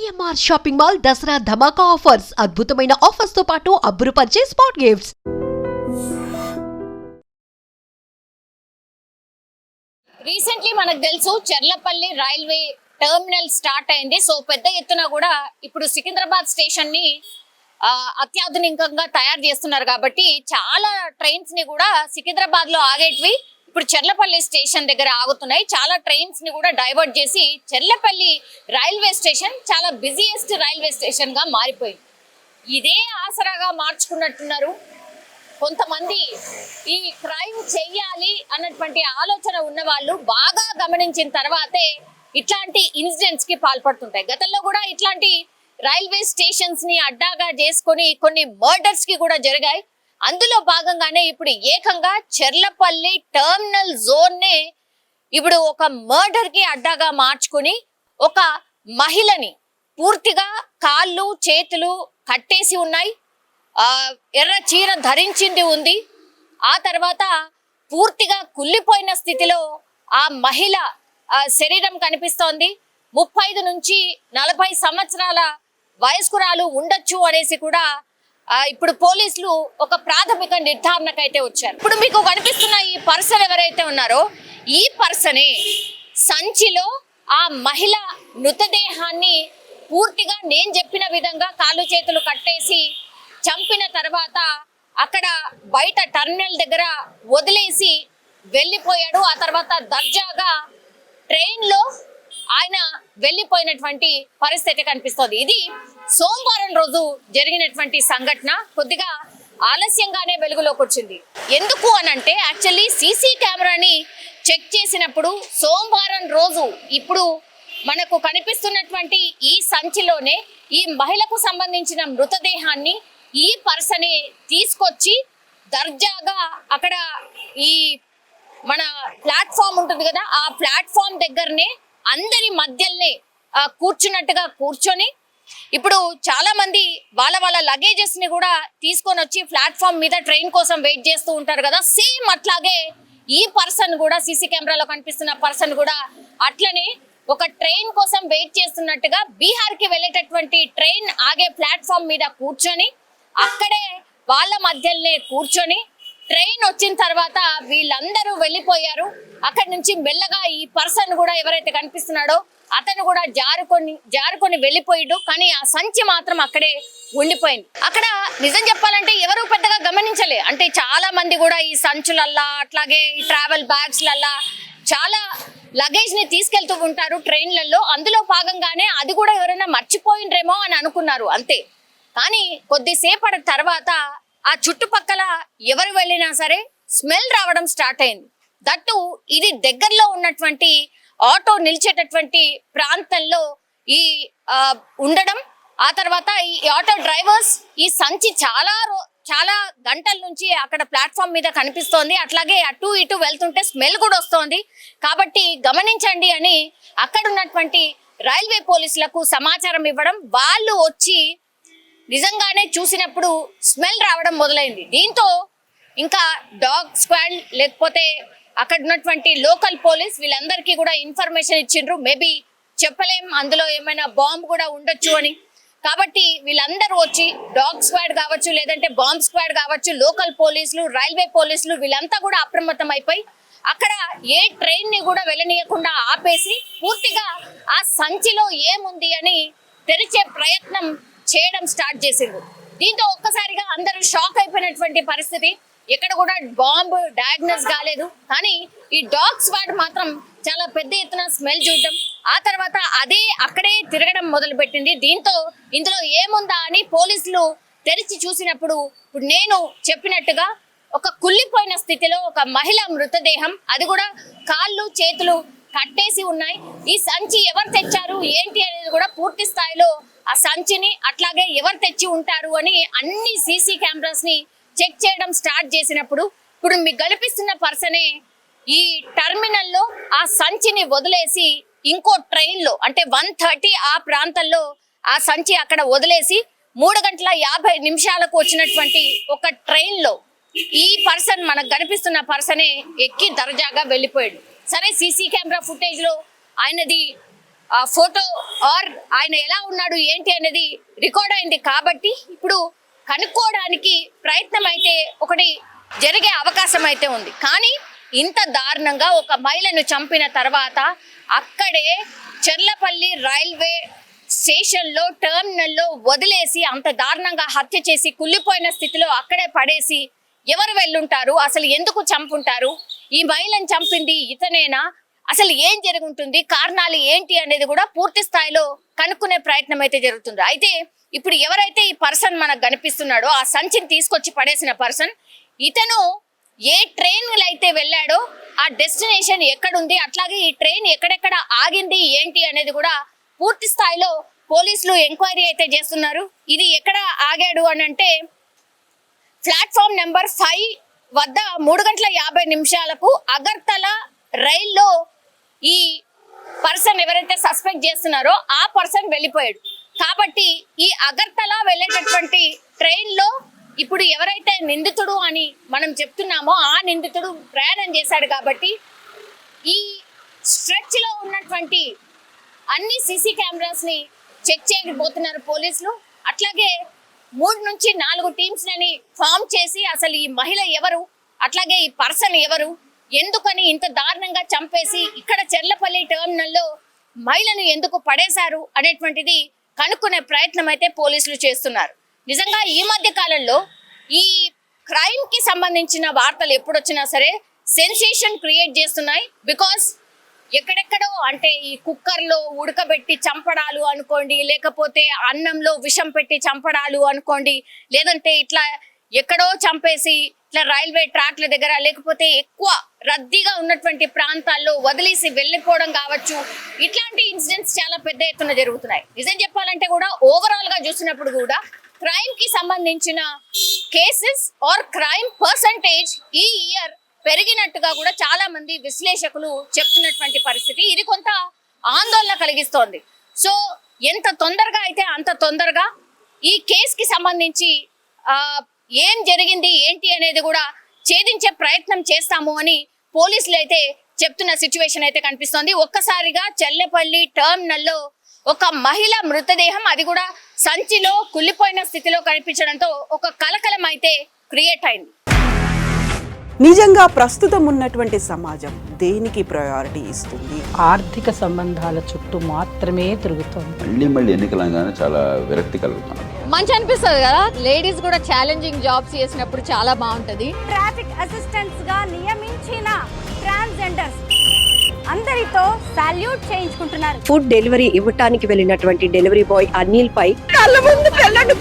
CMR shopping mall Dasara ధమాకా offers అద్భుతమైన offers తో పాటు అబ్బురుపరిచే స్పాట్ గిఫ్ట్స్. రీసెంట్లీ మనకు తెలుసు చెర్లపల్లి రైల్వే టర్మినల్ స్టార్ట్ అయింది. సో పెద్ద ఎత్తున కూడా ఇప్పుడు సికింద్రాబాద్ స్టేషన్ ని అత్యాధునికంగా తయారు చేస్తున్నారు కాబట్టి చాలా ట్రైన్స్ ని కూడా సికింద్రాబాద్ లో ఆగేటివి ఇప్పుడు చెర్లపల్లి స్టేషన్ దగ్గర ఆగుతున్నాయి. చాలా ట్రైన్స్ ని కూడా డైవర్ట్ చేసి చెర్లపల్లి రైల్వే స్టేషన్ చాలా బిజియెస్ట్ రైల్వే స్టేషన్ గా మారిపోయింది. ఇదే ఆసరాగా మార్చుకున్నట్టున్నారు కొంతమంది. ఈ క్రైమ్ చెయ్యాలి అన్నటువంటి ఆలోచన ఉన్న వాళ్ళు బాగా గమనించిన తర్వాతే ఇట్లాంటి ఇన్సిడెంట్స్ కి పాల్పడుతుంటాయి. గతంలో కూడా ఇట్లాంటి రైల్వే స్టేషన్స్ ని అడ్డాగా చేసుకొని కొన్ని మర్డర్స్ కి కూడా జరిగాయి. అందులో భాగంగానే ఇప్పుడు ఏకంగా చెర్లపల్లి టర్మినల్ జోన్ నే ఇప్పుడు ఒక మర్డర్ కి అడ్డాగా మార్చుకుని ఒక మహిళని పూర్తిగా కాళ్ళు చేతులు కట్టేసి ఉన్నాయి, ఎర్ర చీర ధరించింది ఉంది. ఆ తర్వాత పూర్తిగా కుళ్ళిపోయిన స్థితిలో ఆ మహిళ శరీరం కనిపిస్తోంది. 35 నుంచి 40 సంవత్సరాల వయస్కురాలు ఉండొచ్చు అనేసి కూడా ఇప్పుడు పోలీసులు ఒక ప్రాథమిక నిర్ధారణకైతే వచ్చారు. ఇప్పుడు మీకు కనిపిస్తున్న ఈ పర్సన్ ఎవరైతే ఉన్నారో ఈ పర్సనే సంచిలో ఆ మహిళ మృతదేహాన్ని పూర్తిగా నేను చెప్పిన విధంగా కాళ్ళు చేతులు కట్టేసి చంపిన తర్వాత అక్కడ బయట టర్మినల్ దగ్గర వదిలేసి వెళ్ళిపోయాడు. ఆ తర్వాత దర్జాగా ట్రైన్ లో ఆయన వెళ్ళిపోయినటువంటి పరిస్థితి కనిపిస్తోంది. ఇది సోమవారం రోజు జరిగినటువంటి సంఘటన. కొద్దిగా ఆలస్యంగానే వెలుగులోకి వచ్చింది. ఎందుకు అనంటే యాక్చువల్లీ సీసీ కెమెరాని చెక్ చేసినప్పుడు సోమవారం రోజు ఇప్పుడు మనకు కనిపిస్తున్నటువంటి ఈ సంచిలోనే ఈ మహిళకు సంబంధించిన మృతదేహాన్ని ఈ పర్సనే తీసుకొచ్చి దర్జాగా అక్కడ ఈ మన ప్లాట్ఫామ్ ఉంటుంది కదా, ఆ ప్లాట్ఫామ్ దగ్గరనే అందరి మధ్యలోనే కూర్చున్నట్టుగా కూర్చొని ఇప్పుడు చాలా మంది వాళ్ళ లగేజెస్ ని కూడా తీసుకొని వచ్చి ప్లాట్ఫామ్ మీద ట్రైన్ కోసం వెయిట్ చేస్తూ ఉంటారు కదా, సేమ్ అట్లాగే ఈ పర్సన్ కూడా సీసీ కెమెరాలో కనిపిస్తున్న పర్సన్ కూడా అట్లనే ఒక ట్రైన్ కోసం వెయిట్ చేస్తున్నట్టుగా బీహార్ కి వెళ్ళేటటువంటి ట్రైన్ ఆగే ప్లాట్ఫామ్ మీద కూర్చొని అక్కడే వాళ్ళ మధ్యలోనే కూర్చొని ట్రైన్ వచ్చిన తర్వాత వీళ్ళందరూ వెళ్ళిపోయారు. అక్కడి నుంచి మెల్లగా ఈ పర్సన్ కూడా ఎవరైతే కనిపిస్తున్నాడో అతను కూడా జారుకొని వెళ్ళిపోయాడు. కానీ ఆ సంచి మాత్రం అక్కడే ఉండిపోయింది. అక్కడ నిజం చెప్పాలంటే ఎవరు పెద్దగా గమనించలే. అంటే చాలా మంది కూడా ఈ సంచులల్లా అట్లాగే ఈ ట్రావెల్ బ్యాగ్స్ లల్లా చాలా లగేజ్ ని తీసుకెళ్తూ ఉంటారు ట్రైన్లలో. అందులో భాగంగానే అది కూడా ఎవరైనా మర్చిపోయిండ్రేమో అని అనుకున్నారు అంతే. కానీ కొద్దిసేపటి తర్వాత ఆ చుట్టుపక్కల ఎవరు వెళ్ళినా సరే స్మెల్ రావడం స్టార్ట్ అయింది. దట్టు ఇది దగ్గరలో ఉన్నటువంటి ఆటో నిలిచేటటువంటి ప్రాంతంలో ఈ ఉండడం. ఆ తర్వాత ఈ ఆటో డ్రైవర్స్ ఈ సంచి చాలా గంటల నుంచి అక్కడ ప్లాట్ఫామ్ మీద కనిపిస్తోంది, అట్లాగే అటు ఇటు వెళ్తుంటే స్మెల్ కూడా వస్తోంది కాబట్టి గమనించండి అని అక్కడ ఉన్నటువంటి రైల్వే పోలీసులకు సమాచారం ఇవ్వడం. వాళ్ళు వచ్చి నిజంగానే చూసినప్పుడు స్మెల్ రావడం మొదలైంది. దీంతో ఇంకా డాగ్ స్క్వాడ్ లేకపోతే అక్కడ ఉన్నటువంటి లోకల్ పోలీస్ వీళ్ళందరికీ కూడా ఇన్ఫర్మేషన్ ఇచ్చిండ్రు. మేబీ చెప్పలేం అందులో ఏమైనా బాంబు కూడా ఉండొచ్చు అని. కాబట్టి వీళ్ళందరూ వచ్చి డాగ్ స్క్వాడ్ కావచ్చు లేదంటే బాంబ్ స్క్వాడ్ కావచ్చు, లోకల్ పోలీసులు రైల్వే పోలీసులు వీళ్ళంతా కూడా అప్రమత్తం అయిపోయి అక్కడ ఏ ట్రైన్ ని కూడా వెళ్ళనీయకుండా ఆపేసి పూర్తిగా ఆ సంచిలో ఏముంది అని తెరిచే ప్రయత్నం చేయడం స్టార్ట్ చేసిండ్రు. దీంతో ఒక్కసారిగా అందరూ షాక్ అయిపోయినటువంటి పరిస్థితి. ఎక్కడ కూడా బాంబు డయాగ్నోస్ కాలేదు, కానీ ఈ డాగ్ స్క్వాడ్ మాత్రం చాలా పెద్ద ఎత్తున స్మెల్ చూడడం, ఆ తర్వాత అదే అక్కడే తిరగడం మొదలు పెట్టింది. దీంతో ఇందులో ఏముందా అని పోలీసులు తెరిచి చూసినప్పుడు ఇప్పుడు నేను చెప్పినట్టుగా ఒక కుళ్ళిపోయిన స్థితిలో ఒక మహిళ మృతదేహం, అది కూడా కాళ్ళు చేతులు కట్టేసి ఉన్నాయి. ఈ సంచి ఎవరు తెచ్చారు ఏంటి అనేది కూడా పూర్తి స్థాయిలో ఆ సంచిని అట్లాగే ఎవరు తెచ్చి ఉంటారు అని అన్ని సీసీ కెమెరాస్ ని చెక్ చేయడం స్టార్ట్ చేసినప్పుడు ఇప్పుడు మీకు కనిపిస్తున్న పర్సనే ఈ టర్మినల్ లో ఆ సంచిని వదిలేసి ఇంకో ట్రైన్ లో అంటే 1:30 ఆ ప్రాంతంలో ఆ సంచి అక్కడ వదిలేసి 3:50 వచ్చినటువంటి ఒక ట్రైన్ లో ఈ పర్సన్ మనకు కనిపిస్తున్న పర్సనే ఎక్కి దర్జాగా వెళ్ళిపోయాడు. సరే సీసీ కెమెరా ఫుటేజ్ లో ఆయనది ఆ ఫోటో ఆర్ ఆయన ఎలా ఉన్నాడు ఏంటి అనేది రికార్డ్ అయింది కాబట్టి ఇప్పుడు కనుక్కోవడానికి ప్రయత్నం అయితే ఒకటి జరిగే అవకాశం అయితే ఉంది. కానీ ఇంత దారుణంగా ఒక మహిళను చంపిన తర్వాత అక్కడే చెర్లపల్లి రైల్వే స్టేషన్లో టెర్మినల్లో వదిలేసి అంత దారుణంగా హత్య చేసి కుళ్ళిపోయిన స్థితిలో అక్కడే పడేసి ఎవరు వెళ్ళుంటారు, అసలు ఎందుకు చంపుంటారు, ఈ మహిళను చంపింది ఇతనేనా, అసలు ఏం జరుగుతుంది, కారణాలు ఏంటి అనేది కూడా పూర్తి స్థాయిలో కనుక్కునే ప్రయత్నం అయితే జరుగుతుంది. అయితే ఇప్పుడు ఎవరైతే ఈ పర్సన్ మనకు కనిపిస్తున్నాడో ఆ సంచిని తీసుకొచ్చి పడేసిన పర్సన్, ఇతను ఏ ట్రైన్ అయితే వెళ్ళాడో ఆ డెస్టినేషన్ ఎక్కడుంది, అట్లాగే ఈ ట్రైన్ ఎక్కడెక్కడ ఆగింది ఏంటి అనేది కూడా పూర్తి స్థాయిలో పోలీసులు ఎంక్వైరీ అయితే చేస్తున్నారు. ఇది ఎక్కడ ఆగాడు అని అంటే ప్లాట్ఫామ్ నెంబర్ 5 వద్ద 3:50 అగర్తల రైల్లో ఈ పర్సన్ ఎవరైతే సస్పెక్ట్ చేస్తున్నారో ఆ పర్సన్ వెళ్ళిపోయాడు. కాబట్టి ఈ అగర్తల వెళ్ళేటటువంటి ట్రైన్ లో ఇప్పుడు ఎవరైతే నిందితుడు అని మనం చెప్తున్నామో ఆ నిందితుడు ప్రయాణం చేశాడు. కాబట్టి ఈ స్ట్రెచ్ లో ఉన్నటువంటి అన్ని సీసీ కెమెరాస్ ని చెక్ చేయబోతున్నారు పోలీసులు. అట్లాగే 3 నుంచి 4 టీమ్స్ లని ఫామ్ చేసి అసలు ఈ మహిళ ఎవరు, అట్లాగే ఈ పర్సన్ ఎవరు, ఎందుకని ఇంత దారుణంగా చంపేసి ఇక్కడ చెర్లపల్లి టెర్మినల్లో మహిళను ఎందుకు పడేశారు అనేటువంటిది కనుక్కునే ప్రయత్నం అయితే పోలీసులు చేస్తున్నారు. నిజంగా ఈ మధ్య కాలంలో ఈ క్రైమ్ కి సంబంధించిన వార్తలు ఎప్పుడొచ్చినా సరే సెన్సేషన్ క్రియేట్ చేస్తున్నాయి. బికాస్ ఎక్కడెక్కడో అంటే ఈ కుక్కర్లో ఉడకబెట్టి చంపడాలు అనుకోండి, లేకపోతే అన్నంలో విషం పెట్టి చంపడాలు అనుకోండి, లేదంటే ఇట్లా ఎక్కడో చంపేసి ఇట్లా రైల్వే ట్రాక్ల దగ్గర లేకపోతే ఎక్కువ రద్దీగా ఉన్నటువంటి ప్రాంతాల్లో వదిలేసి వెళ్ళిపోవడం కావచ్చు, ఇట్లాంటి ఇన్సిడెంట్స్ చాలా పెద్ద ఎత్తున జరుగుతున్నాయి. నిజం చెప్పాలంటే కూడా ఓవరాల్ గా చూసినప్పుడు కూడా క్రైమ్ కి సంబంధించిన కేసెస్ ఆర్ క్రైమ్ పర్సంటేజ్ ఈ ఇయర్ పెరిగినట్టుగా కూడా చాలా మంది విశ్లేషకులు చెప్తున్నటువంటి పరిస్థితి. ఇది కొంత ఆందోళన కలిగిస్తోంది. సో ఎంత తొందరగా అయితే అంత తొందరగా ఈ కేసుకి సంబంధించి ఏం జరిగింది ఏంటి అనేది కూడా ఛేదించే ప్రయత్నం చేస్తాము అని పోలీసులు అయితే చెప్తున్న సిచ్యువేషన్ అయితే కనిపిస్తోంది. ఒక్కసారిగా చెర్లపల్లి టెర్మినల్లో ఒక మహిళ మృతదేహం, అది కూడా సంచిలో కుళ్ళిపోయిన స్థితిలో కనిపించడంతో ఒక కలకలం అయితే క్రియేట్ అయింది. నిజంగా ప్రస్తుతం ఉన్నటువంటి సమాజం దేనికి ప్రయారిటీ ఇస్తుంది? ఆర్థిక సంబంధాల చుట్టూ మాత్రమే తిరుగుతుంది. మళ్ళీ ఎన్నికలంగానే చాలా విరక్తి కలుగుతాం. మంచి అనిపిస్తుంది కదా, లేడీస్ కూడా ఛాలెంజింగ్ జాబ్స్ చేసినప్పుడు చాలా బాగుంటది. ట్రాఫిక్ అసిస్టెంట్స్ గా నియమించిన ట్రాన్స్జెండర్స్ అందరితో సాల్యూట్ చేయించుకుంటున్నారు. ఫుడ్ డెలివరీ ఇవ్వటానికి వెళ్ళినటువంటి డెలివరీ బాయ్ అనిల్ పై కళ్ళ ముందు పెళ్ళండి